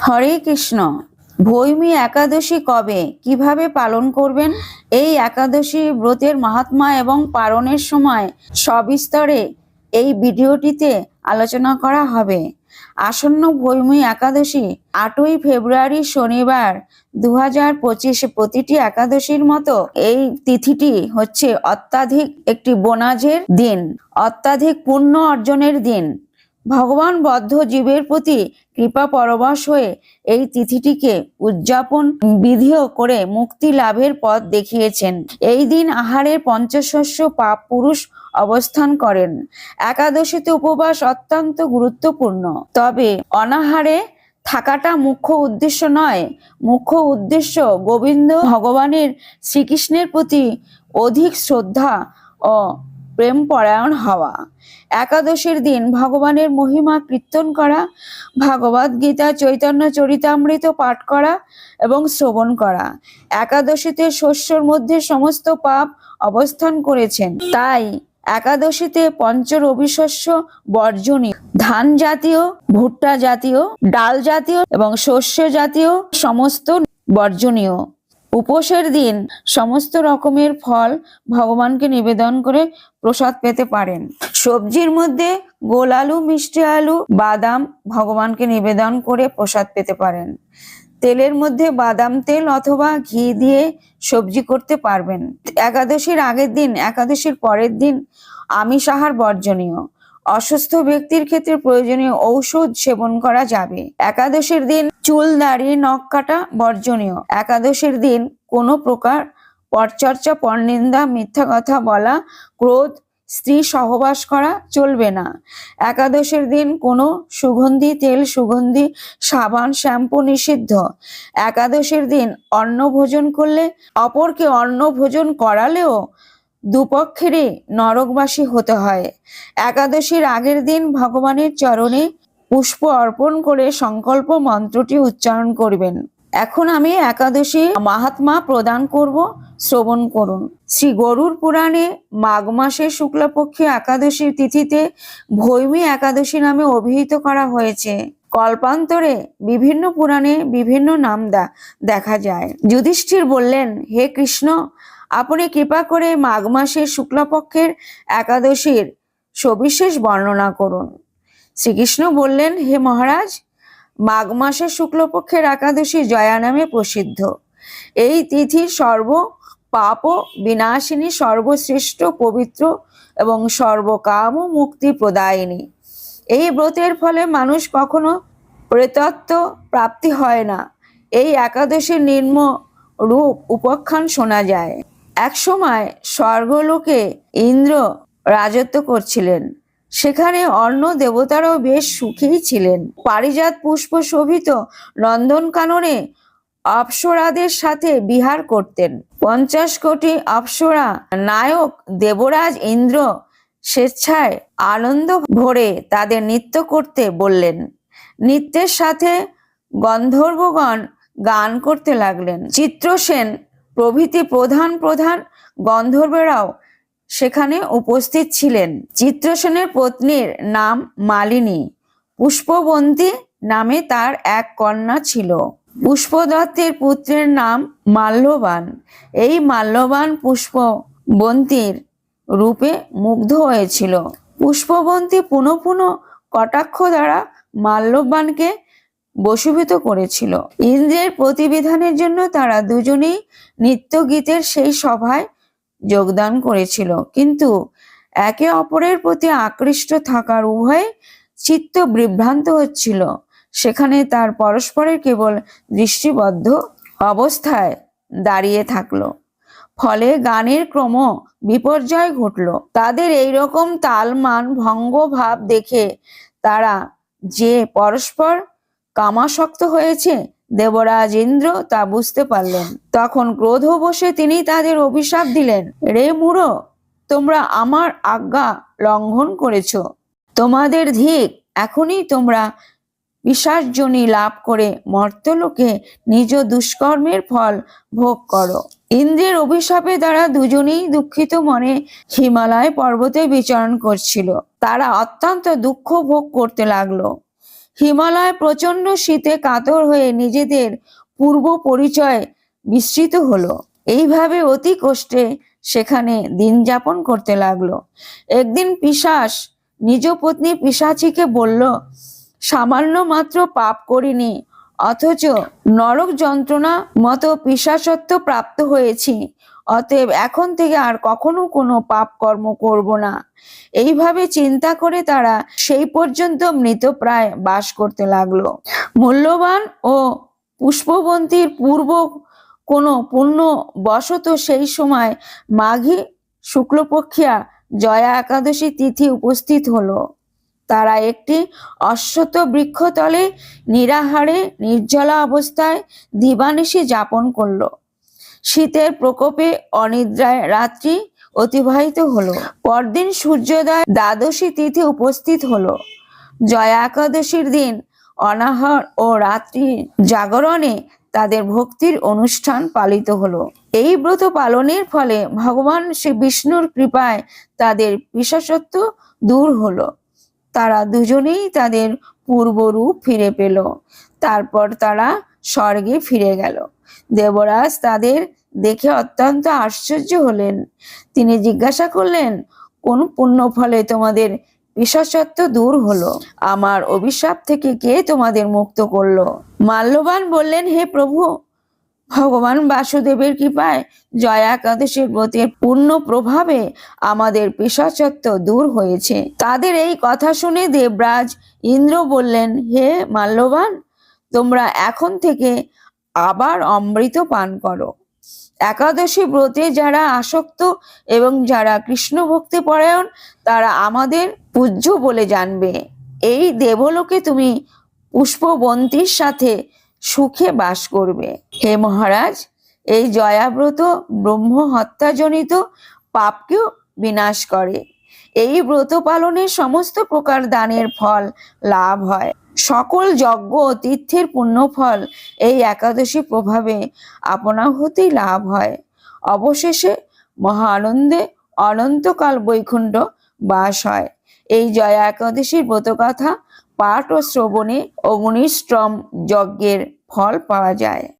হরে কৃষ্ণ। ভৈমী একাদশী কবে, কিভাবে পালন করবেন? এই একাদশী ব্রতের মাহাত্ম্য এবং পালনের সময় সবিস্তরে এই ভিডিওটিতে আলোচনা করা হবে। আসন্ন ভৈমী একাদশী 8ই ফেব্রুয়ারি শনিবার 2025। প্রতিটি একাদশীর মতো এই তিথিটি হচ্ছে অত্যাধিক একটি বোনাজের দিন, অত্যাধিক পুণ্য অর্জনের দিন। ভগবান বদ্ধ জীবের প্রতি কৃপা পরবশ হয়ে এই তিথিটিকে উদযাপন বিধিও করে মুক্তি লাভের পথ দেখিয়েছেন। এই দিন আহারের পঞ্চশস্য পাপ পুরুষ অবস্থান করেন। একাদশীতে উপবাস অত্যন্ত গুরুত্বপূর্ণ, তবে অনাহারে থাকাটা মুখ্য উদ্দেশ্য নয়। মুখ্য উদ্দেশ্য গোবিন্দ ভগবানের শ্রীকৃষ্ণের প্রতি অধিক শ্রদ্ধা ও প্রেম পরায়ণ হওয়া। একাদশীর দিন ভগবানের মহিমা কীর্তন করা, ভাগবত গীতা, চৈতন্য চরিতামৃত পাঠ করা এবং শ্রবণ করা। একাদশীতে শস্যর মধ্যে সমস্ত পাপ অবস্থান করেছেন, তাই একাদশীতে পঞ্চরবিশস্য বর্জনীয়। ধান জাতীয়, ভুট্টা জাতীয়, ডাল জাতীয় এবং শস্য জাতীয় সমস্ত বর্জনীয়। উপোসের দিন সমস্ত রকমের ফল ভগবানকে নিবেদন করে প্রসাদ পেতে পারেন। সবজির মধ্যে গোল আলু, মিষ্টি আলু, বাদাম ভগবানকে নিবেদন করে প্রসাদ পেতে পারেন। তেলের মধ্যে বাদাম তেল অথবা ঘি দিয়ে সবজি করতে পারবেন। একাদশীর আগের দিন, একাদশীর পরের দিন আমিষ আহার বর্জনীয়। অসুস্থ ব্যক্তির ক্ষেত্রে প্রয়োজনীয় ঔষধ সেবন করা যাবে। একাদশীর দিন চুল, দাড়ি, নখ কাটা বর্জনীয়। একাদশীর দিন কোনো প্রকার পরচর্চা, পরনিন্দা, মিথ্যা কথা বলা, ক্রোধ, স্ত্রী সহবাস করা চলবে না। একাদশীর দিন কোনো সুগন্ধি তেল, সুগন্ধি সাবান, শ্যাম্পু নিষিদ্ধ। একাদশীর দিন অন্ন ভোজন করলে, অপরকে অন্ন ভোজন করালেও দুপক্ষেরই নরকবাসী হতে হয়। একাদশীর আগের দিন ভগবানের চরণে পুষ্প অর্পণ করে সংকল্প মন্ত্রটি উচ্চারণ করবেন। এখন আমি একাদশী মাহাত্ম্য প্রদান করব, শ্রবণ করুন। শ্রী গরুড় পুরাণে মাঘ মাসের শুক্লপক্ষে একাদশীর তিথিতে ভৈমী একাদশী নামে অভিহিত করা হয়েছে। কল্পান্তরে বিভিন্ন পুরাণে বিভিন্ন নাম দেখা যায়। যুধিষ্ঠির বললেন, হে কৃষ্ণ, আপনি কৃপা করে মাঘ মাসের শুক্লপক্ষের একাদশীর সবিশেষ বর্ণনা করুন। শ্রীকৃষ্ণ বললেন, হে মহারাজ, মাঘ মাসের শুক্লপক্ষের একাদশী জয়া নামে প্রসিদ্ধ। এই তিথি সর্ব পাপ বিনাশিনী, সর্বশ্রেষ্ঠ, পবিত্র এবং সর্বকাম মুক্তি প্রদায়িনী। এই ব্রতের ফলে মানুষ কখনো প্রেতত্ব প্রাপ্তি হয় না। এই একাদশীর নিম্ন রূপ উপাখ্যান শোনা যায়। এক সময় স্বর্গলোকে ইন্দ্র রাজত্ব করছিলেন। সেখানে অন্য দেবতারাও বেশ সুখী ছিলেন। পারিজাত পুষ্প শোভিত নন্দনকাননে অপ্সরাদের সাথে বিহার করতেন। 50 কোটি অপ্সরা নায়ক দেবরাজ ইন্দ্র স্বেচ্ছায় আনন্দ ভরে তাদের নৃত্য করতে বললেন। নৃত্যের সাথে গন্ধর্বগণ গান করতে লাগলেন। চিত্রসেন প্রভৃতি প্রধান প্রধান গন্ধর্বরাও সেখানে উপস্থিত ছিলেন। চিত্রসেনের পত্নীর নাম মালিনী। পুষ্পবন্তী নামে তার এক কন্যা ছিল। পুষ্পদত্তের পুত্রের নাম মাল্যবান। এই মাল্যবান পুষ্পবন্তীর রূপে মুগ্ধ হয়েছিল। পুষ্পবন্তী পুনঃ পুনঃ কটাক্ষ দ্বারা মাল্যবানকে বশীভূত করেছিল। ইন্দ্রের প্রতিবিধানের জন্য তারা দুজনেই নৃত্য গীতের সেই সভায় যোগদান করেছিল, কিন্তু একে অপরের প্রতি আকৃষ্ট থাকার উভয় চিত্ত বিভ্রান্ত হচ্ছিল। সেখানে তার পরস্পরের কেবল দৃষ্টিবদ্ধ অবস্থায় দাঁড়িয়ে থাকলো। ফলে গানের ক্রম বিপর্যয় ঘটল। তাদের এইরকম তালমান ভঙ্গ ভাব দেখে তারা যে পরস্পর কামাসক্ত হয়েছে, দেবরাজ ইন্দ্র তা বুঝতে পারলেন। তখন ক্রোধবশে তিনি তাদের অভিশাপ দিলেন, রে মূঢ়, তোমরা আমার আজ্ঞা লঙ্ঘন করেছ। তোমাদের ধিক, এখনই তোমরা পিশাচযোনি লাভ করে মর্ত্যলোকে নিজ দুষ্কর্মের ফল ভোগ করো। ইন্দ্রের অভিশাপে তারা দুজনেই দুঃখিত মনে হিমালয় পর্বতে বিচরণ করছিল। তারা অত্যন্ত দুঃখ ভোগ করতে লাগলো। হিমালয় প্রচন্ড শীতে কাতর হয়ে নিজেদের পূর্ব পরিচয় বিস্মৃত হলো। এইভাবে অতি কষ্টে সেখানে দিন যাপন করতে লাগলো। একদিন পিশাচ নিজ পত্নী পিশাচিকে বলল, সামান্য মাত্র পাপ করিনি, অথচ নরক যন্ত্রণা মতো পিশাচত্ব প্রাপ্ত হয়েছি। অতএব এখন থেকে আর কখনো কোনো পাপ কর্ম করব না। এইভাবে চিন্তা করে তারা সেই পর্যন্ত মৃতপ্রায় বাস করতে লাগলো। মূল্যবান ও পুষ্পবন্তীর পূর্ব কোনো পুণ্য বশত সেই সময় মাঘী শুক্লপক্ষিয়া জয়া একাদশী তিথি উপস্থিত হলো। তারা একটি অশ্বত্থ বৃক্ষতলে নিরাহারে নির্জলা অবস্থায় দিবানিশি যাপন করলো। শীতের প্রকোপে অনিদ্রায় রাত্রি অতিবাহিত হলো। পরদিন সূর্যোদয় দ্বাদশী তিথি উপস্থিত হলো। জয়া একাদশীর দিন অনাহার ও রাত্রি জাগরণে তাদের ভক্তির অনুষ্ঠান পালিত হলো। এই ব্রত পালনের ফলে ভগবান শ্রী বিষ্ণুর কৃপায় তাদের পিশাচত্ব দূর হলো। তারা দুজনেই তাদের পূর্বরূপ ফিরে পেল। তারপর তারা স্বর্গে ফিরে গেল। দেবরাজ তাদের দেখে অত্যন্ত আশ্চর্য হলেন। তিনি জিজ্ঞাসা করলেন, কোন পুণ্য ফলে তোমাদের পিশাচত্ব দূর হলো? আমার অভিশাপ থেকে কে তোমাদের মুক্ত করলো? মাল্যবান বললেন, হে প্রভু, ভগবান বাসুদেবের কৃপায় জয়া একাদশীর ব্রতের পূর্ণ প্রভাবে আমাদের পিশাচত্ব দূর হয়েছে। তাদের এই কথা শুনে দেবরাজ ইন্দ্র বললেন, হে মাল্যবান, তোমরা এখন থেকে আবার অমৃত পান করো। একাদশী ব্রতে যারা আসক্ত এবং যারা কৃষ্ণ ভক্তি পরায়ণ তারা আমাদের পূজ্য বলে জানবে। এই দেবলোকে তুমি পুষ্পবন্তীর সাথে সুখে বাস করবে। হে মহারাজ, এই জয়াব্রত ব্রহ্ম হত্যাজনিত পাপকেও বিনাশ করে। এই ব্রত পালনে সমস্ত প্রকার দানের ফল লাভ হয়। সকল যজ্ঞ ও তীর্থের পুণ্যফল এই একাদশী প্রভাবে আপনা হতেই লাভ হয়। অবশেষে মহা আনন্দে অনন্তকাল বৈকুণ্ঠ বাস হয়। এই জয়া একাদশীর ব্রতকথা পাঠ ও শ্রবণে অগ্নিষ্টম যজ্ঞের ফল পাওয়া যায়।